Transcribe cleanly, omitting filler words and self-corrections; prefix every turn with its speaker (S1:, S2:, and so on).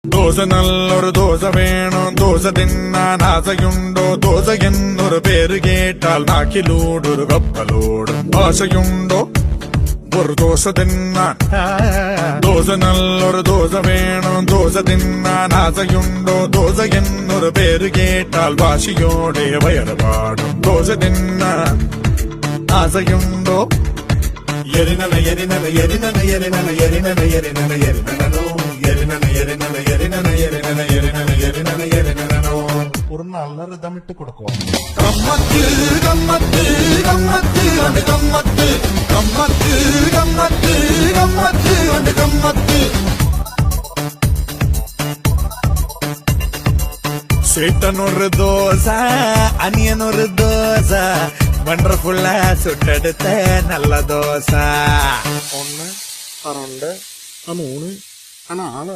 S1: ദോശ നല്ലൊരു ദോശ വേണം ദോശ തിന്നാൻ ആശയുണ്ടോ ദോശ എന്നൊരു പേര് കേട്ടാൽ നാക്കിലൂടൊരു കപ്പലോടും ആശയുണ്ടോ ഒരു ദോശ തിന്നാൻ ദോശ നല്ലൊരു ദോശ വേണം ദോശ തിന്നാൻ ആശയുണ്ടോ ദോശ എന്നൊരു പേര് കേട്ടാൽ വാശിയോടെ വയറ് പാടും ദോശ തിന്നാൻ ആശയുണ്ടോ എരിനന എരിനന എരിനന എരിനന എരിനന എരിനന എരിനനോ എരിനന എരിനന എരിനന എരിനന എരിനന എരിനന എരിനനോ
S2: ஒரு நல்ல ரிதமிட்டு கொடுக்கும்.
S1: கம்மத்து கம்மத்து கம்மத்து அந்த கம்மத்து கம்மத்து கம்மத்து கம்மத்து அந்த கம்மத்து சேட்டன் ஒரு தோசை அனியன் ஒரு தோசை வண்டர்ஃபுல்லா சுட்டெடுத்த நல்ல தோசை
S2: 1, 2, 3, 4